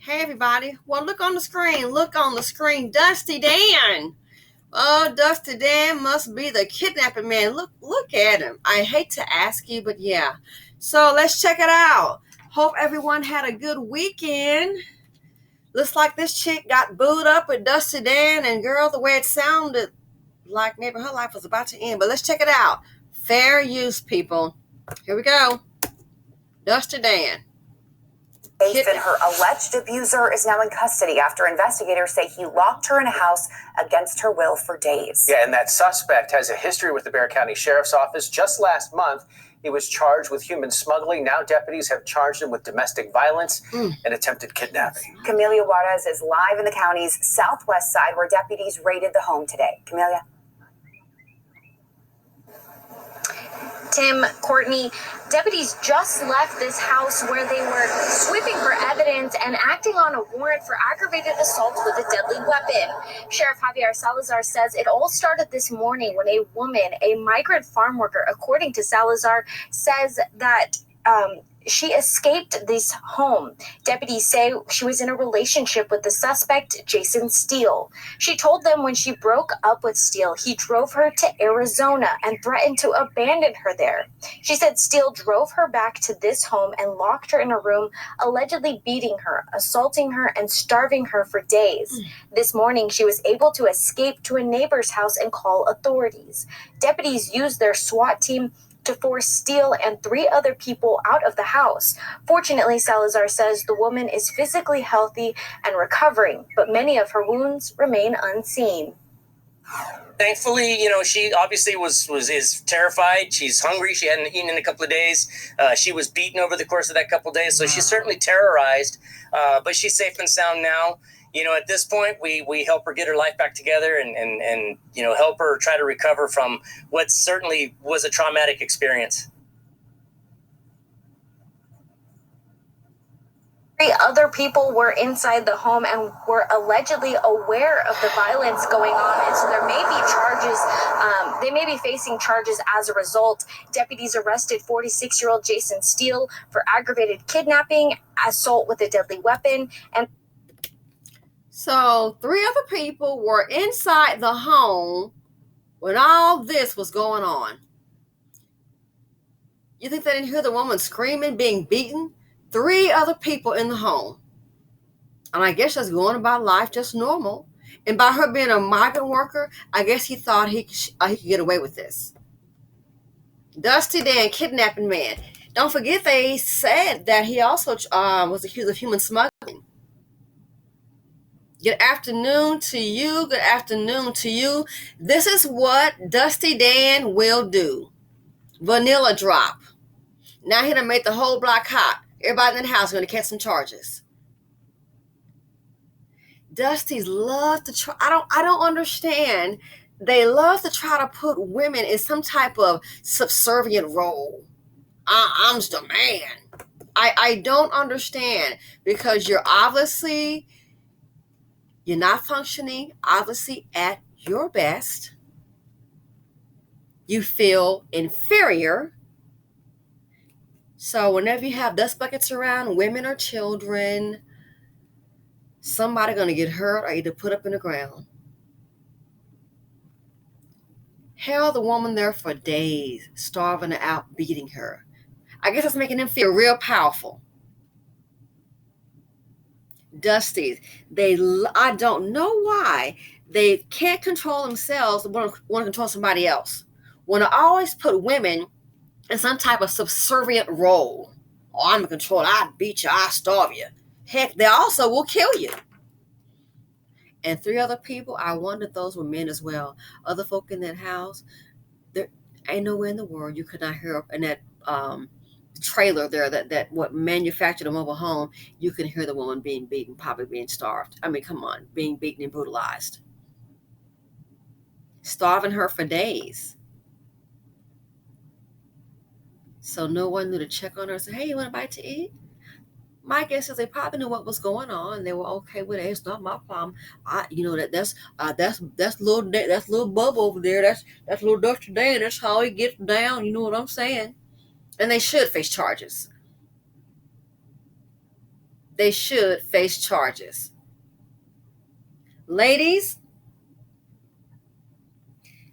Hey everybody. Well, look on the screen. Look on the screen. Dusty Dan. Oh, Dusty Dan must be the kidnapping man. Look at him. I hate to ask you, but yeah. So let's check it out. Hope everyone had a good weekend. Looks like this chick got booed up with Dusty Dan, and girl, the way it sounded like maybe her life was about to end. But let's check it out. Fair use, people. Here we go. Dusty Dan. And her alleged abuser is now in custody after investigators say he locked her in a house against her will for days. Yeah, and that suspect has a history with the Bexar County Sheriff's Office. Just last month, he was charged with human smuggling. Now deputies have charged him with domestic violence and attempted kidnapping. Camelia Juarez is live in the county's southwest side where deputies raided the home today. Camelia. Tim, Courtney, deputies just left this house where they were sweeping for evidence and acting on a warrant for aggravated assault with a deadly weapon. Sheriff Javier Salazar says it all started this morning when a woman, a migrant farm worker, according to Salazar, says that she escaped this home. Deputies say she was in a relationship with the suspect, Jason Steele. She told them when she broke up with Steele, he drove her to Arizona and threatened to abandon her there. She said Steele drove her back to this home and locked her in a room, allegedly beating her, assaulting her, and starving her for days. This morning, she was able to escape to a neighbor's house and call authorities. Deputies used their SWAT team to force Steele and 3 other people out of the house. Fortunately, Salazar says the woman is physically healthy and recovering, but many of her wounds remain unseen. Thankfully, she obviously is terrified. She's hungry. She hadn't eaten in a couple of days. She was beaten over the course of that couple of days, so she's certainly terrorized. But she's safe and sound now. At this point, we help her get her life back together and help her try to recover from what certainly was a traumatic experience. 3 other people were inside the home and were allegedly aware of the violence going on, and so there may be charges. They may be facing charges as a result. Deputies arrested 46-year-old Jason Steele for aggravated kidnapping, assault with a deadly weapon, and so 3 other people were inside the home when all this was going on. You think they didn't hear the woman screaming, being beaten? 3 other people in the home. And I guess just going about life just normal. And by her being a migrant worker, I guess he thought he could get away with this. Dusty Dan, kidnapping man. Don't forget they said that he also was accused of human smuggling. Good afternoon to you. Good afternoon to you. This is what Dusty Dan will do. Vanilla drop. Now he done made the whole block hot. Everybody in the house is going to catch some charges. Dusty's love to try. I don't understand. They love to try to put women in some type of subservient role. I'm just a man. I don't understand because you're not functioning, obviously, at your best. You feel inferior. So whenever you have dust buckets around, women or children, somebody going to get hurt or either put up in the ground. Held the woman there for days, starving her out, beating her. I guess that's making them feel real powerful. Dusties, I don't know why they can't control themselves, want to control somebody else. Want to always put women in some type of subservient role. Oh, I'm in control. I beat you. I starve you. Heck, they also will kill you. And 3 other people, I wonder if those were men as well. Other folk in that house, there ain't nowhere in the world you could not hear in that trailer there that what manufactured a mobile home, you can hear the woman being beaten, probably being starved. I mean, come on, being beaten and brutalized. Starving her for days. So no one knew to check on her and say, hey, you want a bite to eat? My guess is they probably knew what was going on. And they were okay with it. It's not my problem. That's little Bub over there. That's little Dusty Dan. That's how he gets down. You know what I'm saying? And they should face charges. they should face charges. Ladies,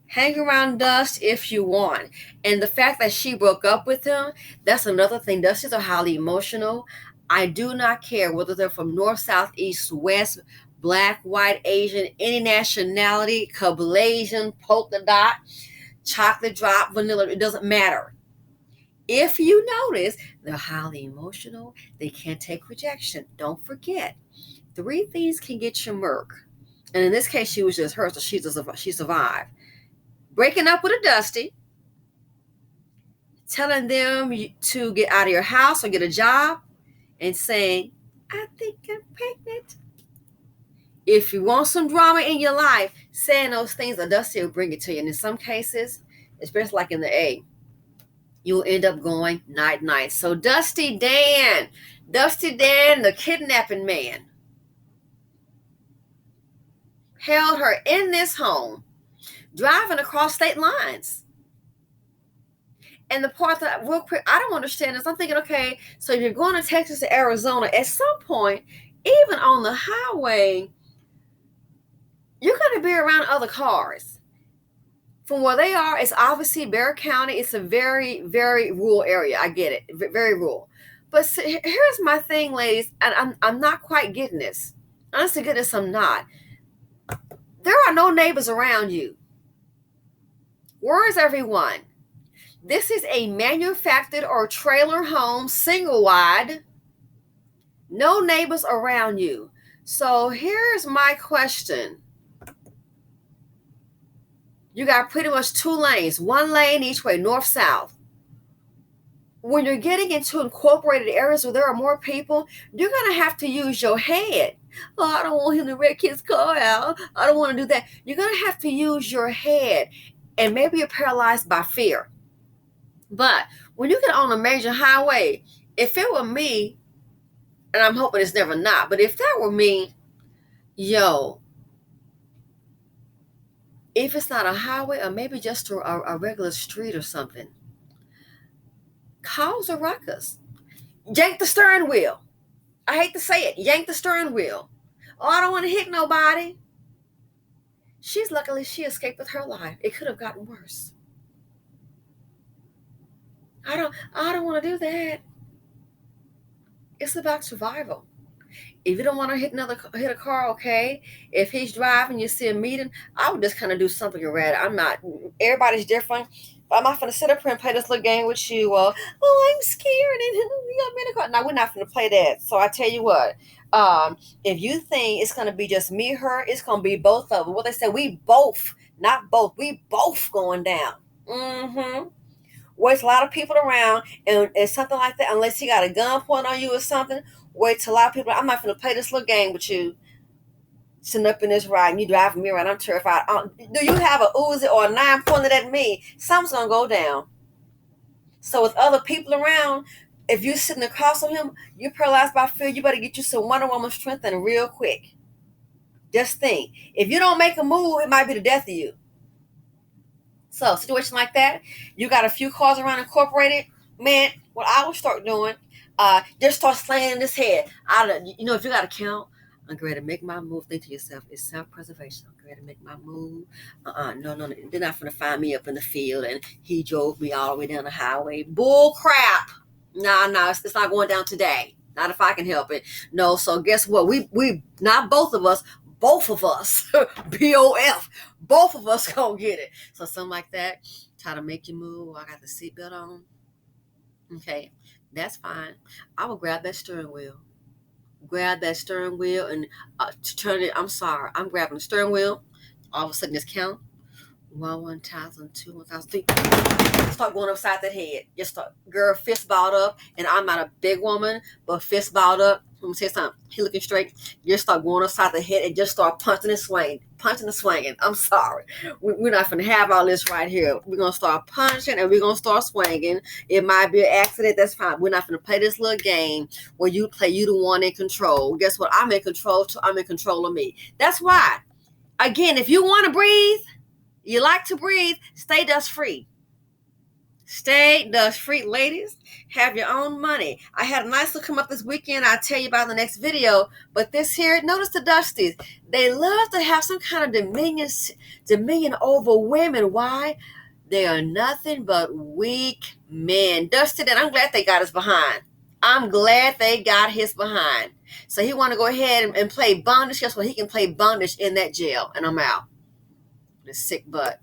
hang around Dust if you want. And the fact that she broke up with him, that's another thing. Dusties are highly emotional. I do not care whether they're from north, south, east, west, black, white, Asian, any nationality, Kablasian, polka dot, chocolate drop, vanilla, it doesn't matter. If you notice, they're highly emotional. They can't take rejection. Don't forget, 3 things can get you murk. And in this case, she was just hurt, so she survived. Breaking up with a Dusty, telling them to get out of your house or get a job, and saying, I think I'm pregnant. If you want some drama in your life, saying those things, a Dusty will bring it to you. And in some cases, especially like in the A, you'll end up going night-night. So Dusty Dan, the kidnapping man, held her in this home, driving across state lines. And the part that, real quick, I don't understand is I'm thinking, okay, so if you're going to Texas to Arizona, at some point, even on the highway, you're going to be around other cars. From where they are, it's obviously Bexar County. It's a very, very rural area. I get it. Very rural. But here's my thing, ladies, and I'm not quite getting this. Honest to goodness, I'm not. There are no neighbors around you. Where is everyone? This is a manufactured or trailer home, single wide. No neighbors around you. So here's my question. You got pretty much 2 lanes, 1 lane each way, north, south. When you're getting into incorporated areas where there are more people, you're going to have to use your head. Oh, I don't want him to wreck his car out. I don't want to do that. You're going to have to use your head. And maybe you're paralyzed by fear. But when you get on a major highway, if it were me, and I'm hoping it's never not, but if that were me, if it's not a highway or maybe just a regular street or something, cause a ruckus. Yank the steering wheel. I hate to say it. Yank the steering wheel. Oh, I don't want to hit nobody. Luckily she escaped with her life. It could have gotten worse. I don't want to do that. It's about survival. If you don't want to hit a car, okay. If he's driving, you see him meeting, I would just kind of do something erratic. Everybody's different. But I'm not going to sit up here and play this little game with you. I'm scared and we got me in the car. No, we're not going to play that. So I tell you what, if you think it's going to be just me, her, it's going to be both of them. What they say, we both going down. Wait till a lot of people around and something like that, unless he got a gun point on you or something, wait till a lot of people, I'm not going to play this little game with you. Sitting up in this ride and you driving me around, I'm terrified. Do you have a Uzi or a 9 pointed at me? Something's going to go down. So with other people around, if you're sitting across from him, you're paralyzed by fear, you better get you some Wonder Woman strength and real quick. Just think, if you don't make a move, it might be the death of you. So, situation like that, you got a few cars around incorporated, man, what I would start doing, just start slanging his head. If you got to count, I'm ready to make my move. Think to yourself, it's self-preservation. I'm ready to make my move. No. They're not going to find me up in the field and he drove me all the way down the highway. Bull crap. No, it's not going down today. Not if I can help it. No, so guess what? We not both of us, BOF, both of us gonna get it. So something like that, try to make you move. I got the seatbelt on. Okay, that's fine. I will grab that steering wheel and to turn it. I'm sorry, I'm grabbing the steering wheel. All of a sudden, just count 1,000, 2, 1,000, 3. Start going upside the head. Just start, girl, fist balled up, and I'm not a big woman, but fist balled up. Let me say something. He looking straight. You start going upside the head and just start punching and swinging. I'm sorry. We're not going to have all this right here. We're going to start punching and we're going to start swinging. It might be an accident. That's fine. We're not going to play this little game where you the one in control. Guess what? I'm in control too. I'm in control of me. That's why. Again, if you want to breathe, you like to breathe, stay dust free. Stay the freak ladies. Have your own money. I had a nice look come up this weekend. I'll tell you about in the next video. But this here, notice the Dusties. They love to have some kind of dominion over women. Why? They are nothing but weak men. Dusty, and I'm glad they got his behind. I'm glad they got his behind. So he want to go ahead and play bondage. Guess what? He can play bondage in that jail. And I'm out. This sick butt.